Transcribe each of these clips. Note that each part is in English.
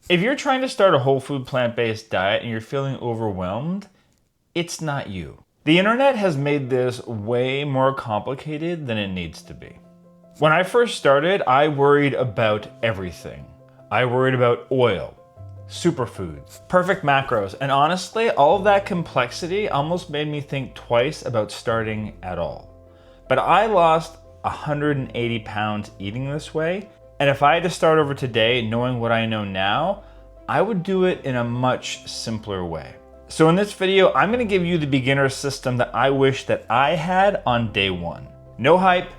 If you're trying to start a whole food plant-based diet and you're feeling overwhelmed, it's not you. The internet has made this way more complicated than it needs to be. When I first started, I worried about everything. I worried about oil, superfoods, perfect macros, and honestly, all of that complexity almost made me think twice about starting at all. But I lost 180 pounds eating this way, and if I had to start over today knowing what I know now, I would do it in a much simpler way. So in this video, I'm gonna give you the beginner system that I wish that I had on day one. No hype,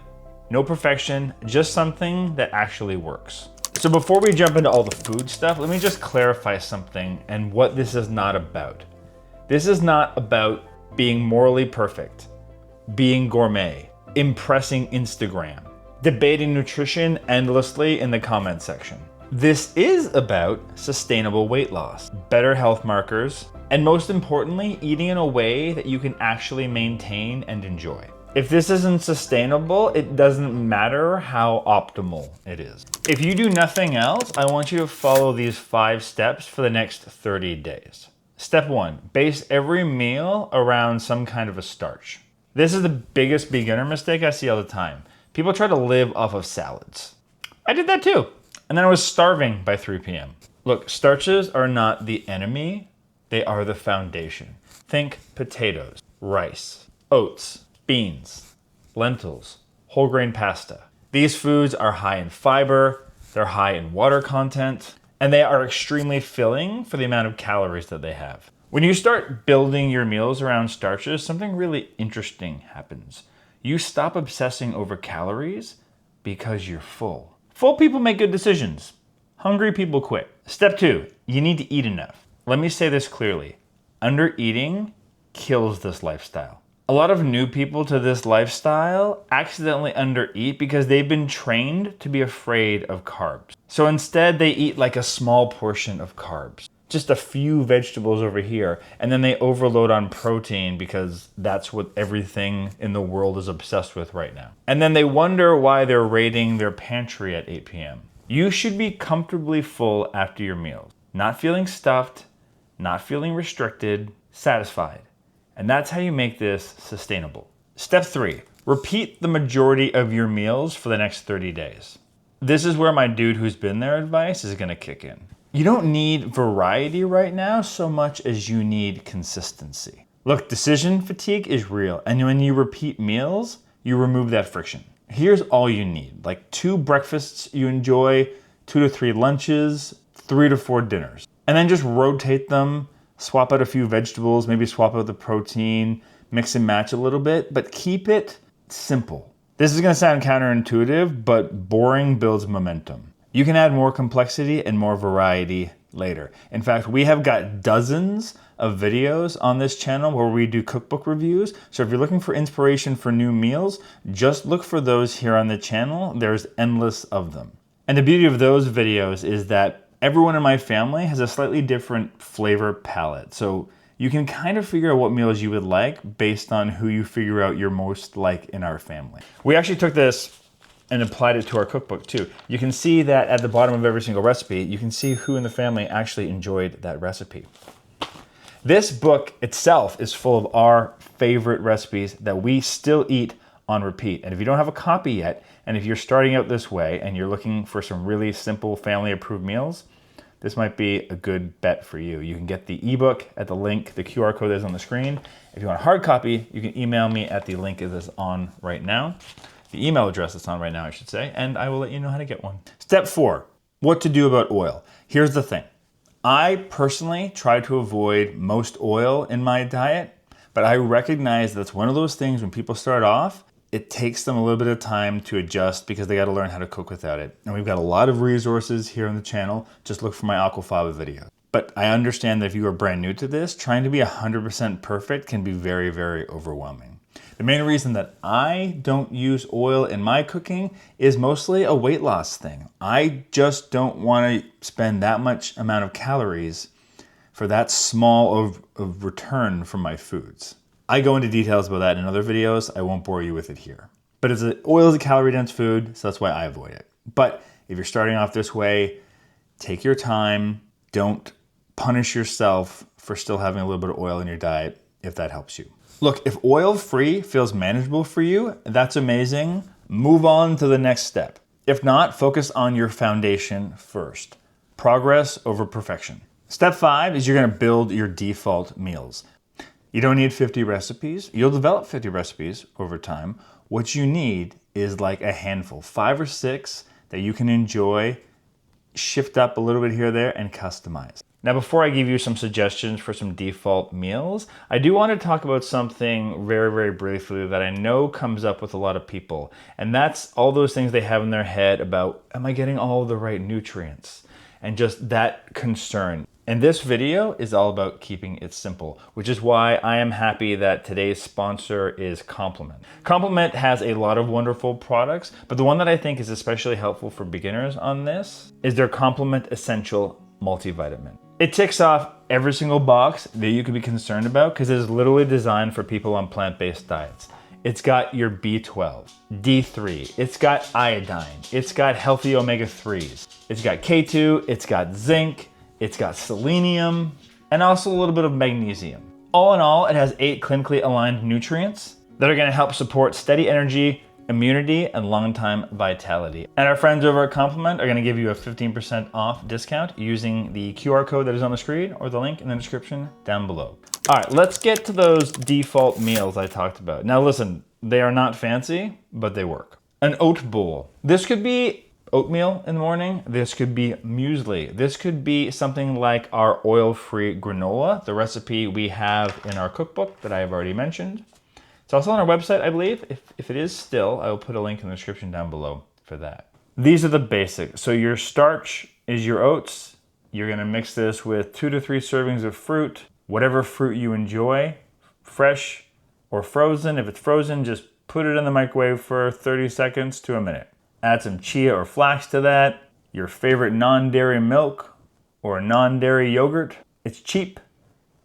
no perfection, just something that actually works. So before we jump into all the food stuff, let me just clarify something and what this is not about. This is not about being morally perfect, being gourmet, impressing Instagram, debating nutrition endlessly in the comment section. This is about sustainable weight loss, better health markers, and most importantly, eating in a way that you can actually maintain and enjoy. If this isn't sustainable, it doesn't matter how optimal it is. If you do nothing else, I want you to follow these 5 steps for the next 30 days. Step 1, base every meal around some kind of a starch. This is the biggest beginner mistake I see all the time. People try to live off of salads. I did that too. And then I was starving by 3 p.m. Look, starches are not the enemy, they are the foundation. Think potatoes, rice, oats, beans, lentils, whole grain pasta. These foods are high in fiber, they're high in water content, and they are extremely filling for the amount of calories that they have. When you start building your meals around starches, something really interesting happens. You stop obsessing over calories because you're full. Full people make good decisions. Hungry people quit. Step 2, you need to eat enough. Let me say this clearly. Undereating kills this lifestyle. A lot of new people to this lifestyle accidentally undereat because they've been trained to be afraid of carbs. So instead they eat like a small portion of carbs, just a few vegetables over here, and then they overload on protein because that's what everything in the world is obsessed with right now. And then they wonder why they're raiding their pantry at 8 p.m. You should be comfortably full after your meals, not feeling stuffed, not feeling restricted, satisfied. And that's how you make this sustainable. Step 3, repeat the majority of your meals for the next 30 days. This is where my dude who's been there advice is gonna kick in. You don't need variety right now so much as you need consistency. Look, decision fatigue is real, and when you repeat meals, you remove that friction. Here's all you need, like 2 breakfasts you enjoy, 2 to 3 lunches, 3 to 4 dinners. And then just rotate them, swap out a few vegetables, maybe swap out the protein, mix and match a little bit, but keep it simple. This is gonna sound counterintuitive, but boring builds momentum. You can add more complexity and more variety later. In fact, we have got dozens of videos on this channel where we do cookbook reviews. So if you're looking for inspiration for new meals, just look for those here on the channel. There's endless of them. And the beauty of those videos is that everyone in my family has a slightly different flavor palette. So you can kind of figure out what meals you would like based on who you figure out you're most like in our family. We actually took this and applied it to our cookbook too. You can see that at the bottom of every single recipe, you can see who in the family actually enjoyed that recipe. This book itself is full of our favorite recipes that we still eat on repeat. And if you don't have a copy yet, and if you're starting out this way and you're looking for some really simple family approved meals, this might be a good bet for you. You can get the ebook at the link, the QR code is on the screen. If you want a hard copy, you can email me at the link that is on right now. The email address that's on right now, I should say, and I will let you know how to get one. Step 4, what to do about oil. Here's the thing. I personally try to avoid most oil in my diet, but I recognize that's one of those things when people start off, it takes them a little bit of time to adjust because they got to learn how to cook without it. And we've got a lot of resources here on the channel. Just look for my aquafaba video. But I understand that if you are brand new to this, trying to be 100% perfect can be very, very overwhelming. The main reason that I don't use oil in my cooking is mostly a weight loss thing. I just don't want to spend that much amount of calories for that small of return from my foods. I go into details about that in other videos. I won't bore you with it here. But oil is a calorie-dense food, so that's why I avoid it. But if you're starting off this way, take your time, don't punish yourself for still having a little bit of oil in your diet if that helps you. Look, if oil-free feels manageable for you, that's amazing. Move on to the next step. If not, focus on your foundation first. Progress over perfection. Step 5 is you're gonna build your default meals. You don't need 50 recipes. You'll develop 50 recipes over time. What you need is like a handful, 5 or 6 that you can enjoy, shift up a little bit here or there, and customize. Now, before I give you some suggestions for some default meals, I do want to talk about something very, very briefly that I know comes up with a lot of people. And that's all those things they have in their head about, am I getting all the right nutrients? And just that concern. And this video is all about keeping it simple, which is why I am happy that today's sponsor is Complement. Complement has a lot of wonderful products, but the one that I think is especially helpful for beginners on this is their Complement Essential Multivitamin. It ticks off every single box that you could be concerned about because it is literally designed for people on plant-based diets. It's got your B12, D3, it's got iodine, it's got healthy omega-3s, it's got K2, it's got zinc, it's got selenium, and also a little bit of magnesium. All in all, it has 8 clinically aligned nutrients that are gonna help support steady energy, immunity, and long-time vitality. And our friends over at Complement are gonna give you a 15% off discount using the QR code that is on the screen or the link in the description down below. All right, let's get to those default meals I talked about. Now listen, they are not fancy, but they work. An oat bowl. This could be oatmeal in the morning. This could be muesli. This could be something like our oil-free granola, the recipe we have in our cookbook that I have already mentioned. It's also on our website, I believe. If it is still, I will put a link in the description down below for that. These are the basics. So your starch is your oats. You're gonna mix this with 2 to 3 servings of fruit, whatever fruit you enjoy, fresh or frozen. If it's frozen, just put it in the microwave for 30 seconds to a minute. Add some chia or flax to that, your favorite non-dairy milk or non-dairy yogurt. It's cheap,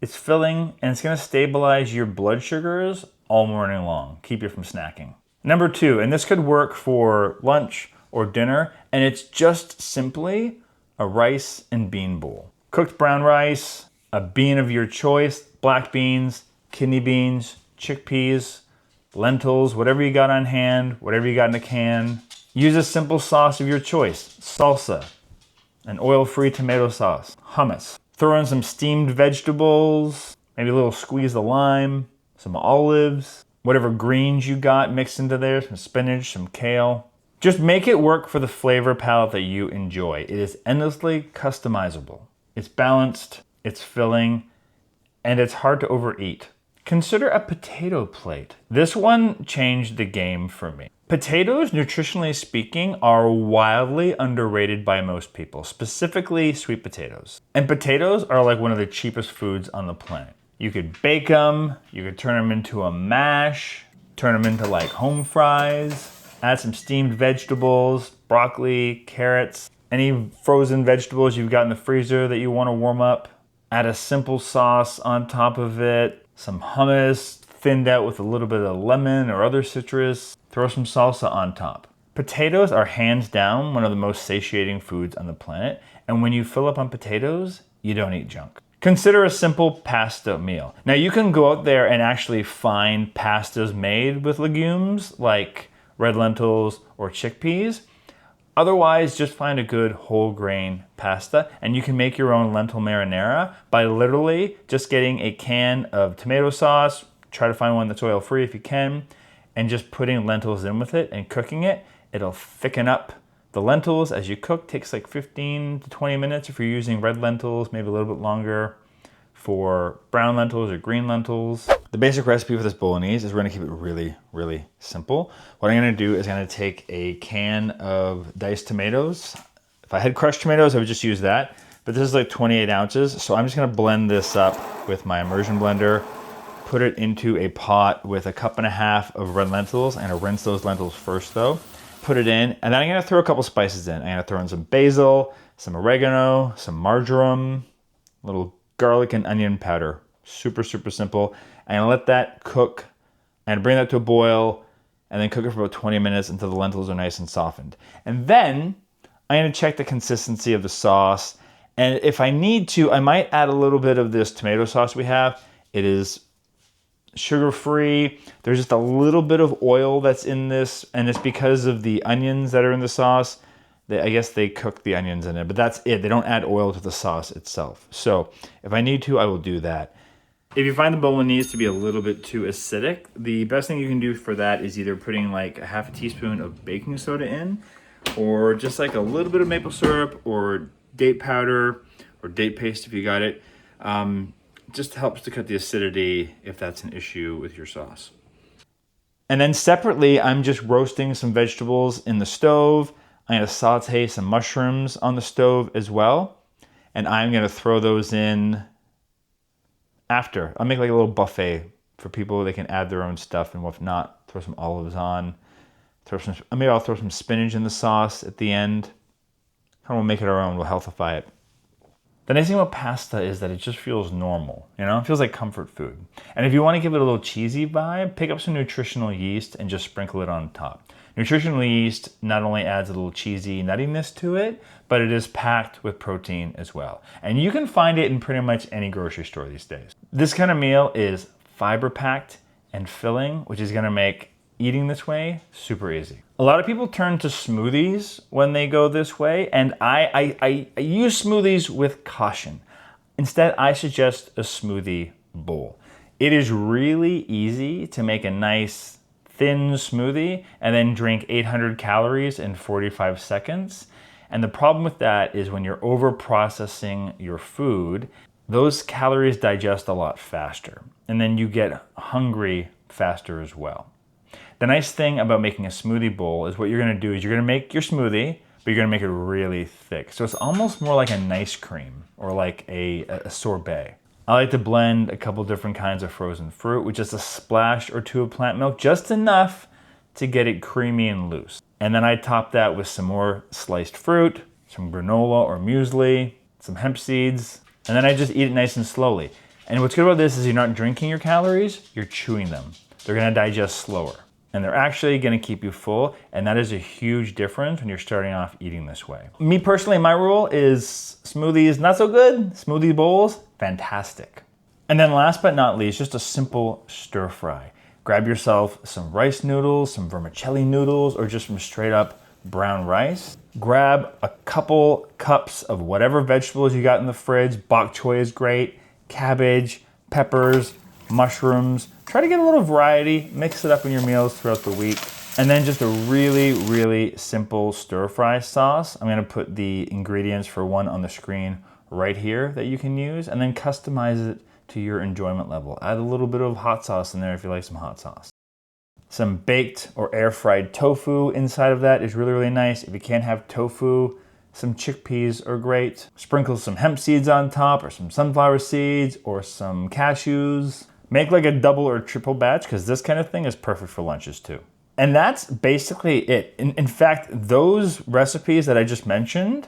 it's filling, and it's gonna stabilize your blood sugars all morning long, keep you from snacking. Number 2, and this could work for lunch or dinner, and it's just simply a rice and bean bowl. Cooked brown rice, a bean of your choice, black beans, kidney beans, chickpeas, lentils, whatever you got on hand, whatever you got in a can. Use a simple sauce of your choice, salsa, an oil-free tomato sauce, hummus. Throw in some steamed vegetables, maybe a little squeeze of lime, some olives, whatever greens you got mixed into there, some spinach, some kale. Just make it work for the flavor palette that you enjoy. It is endlessly customizable. It's balanced, it's filling, and it's hard to overeat. Consider a potato plate. This one changed the game for me. Potatoes, nutritionally speaking, are wildly underrated by most people, specifically sweet potatoes. And potatoes are like one of the cheapest foods on the planet. You could bake them, you could turn them into a mash, turn them into like home fries, add some steamed vegetables, broccoli, carrots, any frozen vegetables you've got in the freezer that you want to warm up. Add a simple sauce on top of it, some hummus thinned out with a little bit of lemon or other citrus. Throw some salsa on top. Potatoes are hands down one of the most satiating foods on the planet, and when you fill up on potatoes, you don't eat junk. Consider a simple pasta meal. Now you can go out there and actually find pastas made with legumes like red lentils or chickpeas. Otherwise, just find a good whole grain pasta and you can make your own lentil marinara by literally just getting a can of tomato sauce, try to find one that's oil-free if you can, and just putting lentils in with it and cooking it. It'll thicken up the lentils as you cook. Takes like 15 to 20 minutes if you're using red lentils, maybe a little bit longer for brown lentils or green lentils. The basic recipe for this bolognese is we're gonna keep it really, really simple. What I'm gonna do is I'm gonna take a can of diced tomatoes. If I had crushed tomatoes, I would just use that, but this is like 28 ounces. So I'm just gonna blend this up with my immersion blender, put it into a pot with 1.5 cups of red lentils. I'm gonna rinse those lentils first though. Put it in, and then I'm gonna throw a couple spices in. I'm gonna throw in some basil, some oregano, some marjoram, a little garlic and onion powder. Super, super simple. I'm gonna let that cook and bring that to a boil and then cook it for about 20 minutes until the lentils are nice and softened. And then I'm gonna check the consistency of the sauce And if I need to, I might add a little bit of this tomato sauce we have. It is sugar-free. There's just a little bit of oil that's in this, and it's because of the onions that are in the sauce. I guess they cook the onions in it, but that's it. They don't add oil to the sauce itself. So if I need to, I will do that. If you find the bolognese to be a little bit too acidic, the best thing you can do for that is either putting like a half a teaspoon of baking soda in, or just like a little bit of maple syrup or date powder or date paste if you got it. Just helps to cut the acidity if that's an issue with your sauce. And then separately, I'm just roasting some vegetables in the stove. I'm gonna saute some mushrooms on the stove as well. And I'm gonna throw those in after. I'll make like a little buffet for people. They can add their own stuff, and if not, throw some olives on. Maybe I'll throw some spinach in the sauce at the end. Kind of we'll make it our own, we'll healthify it. The nice thing about pasta is that it just feels normal, you know? It feels like comfort food. And if you want to give it a little cheesy vibe, pick up some nutritional yeast and just sprinkle it on top. Nutritional yeast not only adds a little cheesy nuttiness to it, but it is packed with protein as well. And you can find it in pretty much any grocery store these days. This kind of meal is fiber packed and filling, which is gonna make eating this way super easy. A lot of people turn to smoothies when they go this way, and I use smoothies with caution. Instead, I suggest a smoothie bowl. It is really easy to make a nice thin smoothie and then drink 800 calories in 45 seconds. And the problem with that is when you're over processing your food, those calories digest a lot faster, and then you get hungry faster as well. The nice thing about making a smoothie bowl is what you're gonna do is you're gonna make your smoothie, but you're gonna make it really thick. So it's almost more like an ice cream or like a sorbet. I like to blend a couple different kinds of frozen fruit with just a splash or two of plant milk, just enough to get it creamy and loose. And then I top that with some more sliced fruit, some granola or muesli, some hemp seeds, and then I just eat it nice and slowly. And what's good about this is you're not drinking your calories, you're chewing them. They're gonna digest slower. And they're actually gonna keep you full, and that is a huge difference when you're starting off eating this way. Me personally, my rule is smoothies not so good, smoothie bowls, fantastic. And then last but not least, just a simple stir fry. Grab yourself some rice noodles, some vermicelli noodles, or just some straight up brown rice. Grab a couple cups of whatever vegetables you got in the fridge. Bok choy is great, cabbage, peppers, mushrooms. Try to get a little variety, mix it up in your meals throughout the week. And then just a really, really simple stir fry sauce. I'm gonna put the ingredients for one on the screen right here that you can use, and then customize it to your enjoyment level. Add a little bit of hot sauce in there if you like some hot sauce. Some baked or air fried tofu inside of that is really, really nice. If you can't have tofu, some chickpeas are great. Sprinkle some hemp seeds on top, or some sunflower seeds, or some cashews. Make like a double or triple batch, because this kind of thing is perfect for lunches too. And that's basically it. In fact, those recipes that I just mentioned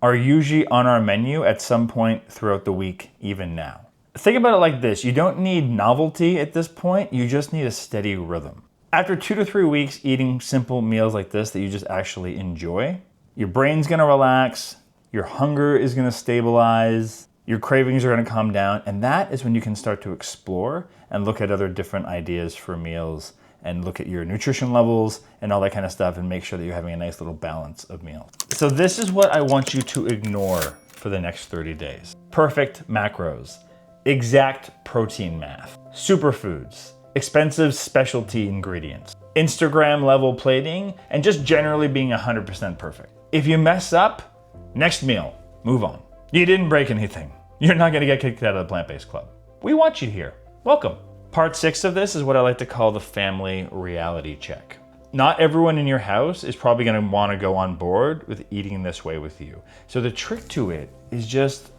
are usually on our menu at some point throughout the week, even now. Think about it like this. You don't need novelty at this point. You just need a steady rhythm. After 2 to 3 weeks eating simple meals like this that you just actually enjoy, your brain's gonna relax, your hunger is gonna stabilize, your cravings are gonna calm down, and that is when you can start to explore and look at other different ideas for meals and look at your nutrition levels and all that kind of stuff and make sure that you're having a nice little balance of meals. So this is what I want you to ignore for the next 30 days. Perfect macros, exact protein math, superfoods, expensive specialty ingredients, Instagram level plating, and just generally being 100% perfect. If you mess up, next meal, move on. You didn't break anything. You're not gonna get kicked out of the plant-based club. We want you here. Welcome. Part 6 of this is what I like to call the family reality check. Not everyone in your house is probably gonna wanna go on board with eating this way with you. So the trick to it is just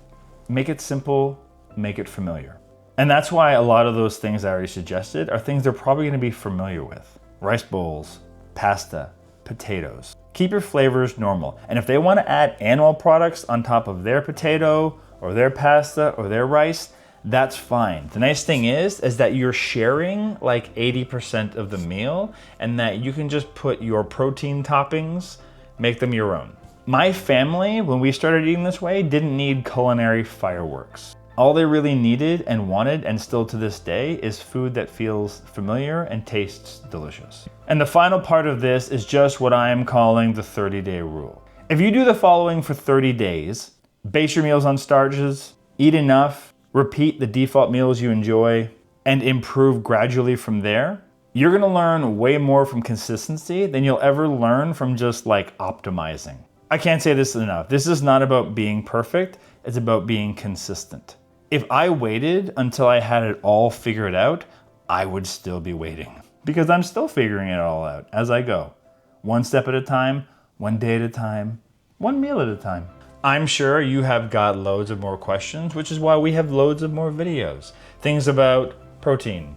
make it simple, make it familiar. And that's why a lot of those things I already suggested are things they're probably gonna be familiar with. Rice bowls, pasta, potatoes. Keep your flavors normal. And if they wanna add animal products on top of their potato or their pasta or their rice, that's fine. The nice thing is that you're sharing like 80% of the meal, and that you can just put your protein toppings, make them your own. My family, when we started eating this way, didn't need culinary fireworks. All they really needed and wanted, and still to this day, is food that feels familiar and tastes delicious. And the final part of this is just what I am calling the 30-day rule. If you do the following for 30 days, base your meals on starches, eat enough, repeat the default meals you enjoy, and improve gradually from there, you're gonna learn way more from consistency than you'll ever learn from just like optimizing. I can't say this enough. This is not about being perfect, it's about being consistent. If I waited until I had it all figured out, I would still be waiting. Because I'm still figuring it all out as I go. One step at a time, one day at a time, one meal at a time. I'm sure you have got loads of more questions, which is why we have loads of more videos. Things about protein,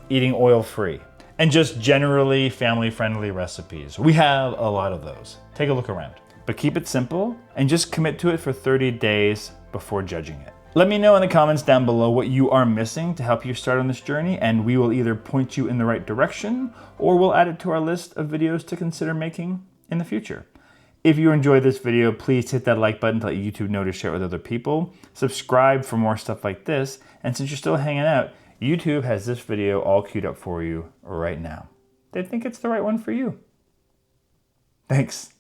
eating oil-free, and just generally family-friendly recipes. We have a lot of those. Take a look around. But keep it simple and just commit to it for 30 days before judging it. Let me know in the comments down below what you are missing to help you start on this journey, and we will either point you in the right direction or we'll add it to our list of videos to consider making in the future. If you enjoyed this video, please hit that like button to let YouTube know to share it with other people. Subscribe for more stuff like this, and since you're still hanging out, YouTube has this video all queued up for you right now. They think it's the right one for you. Thanks.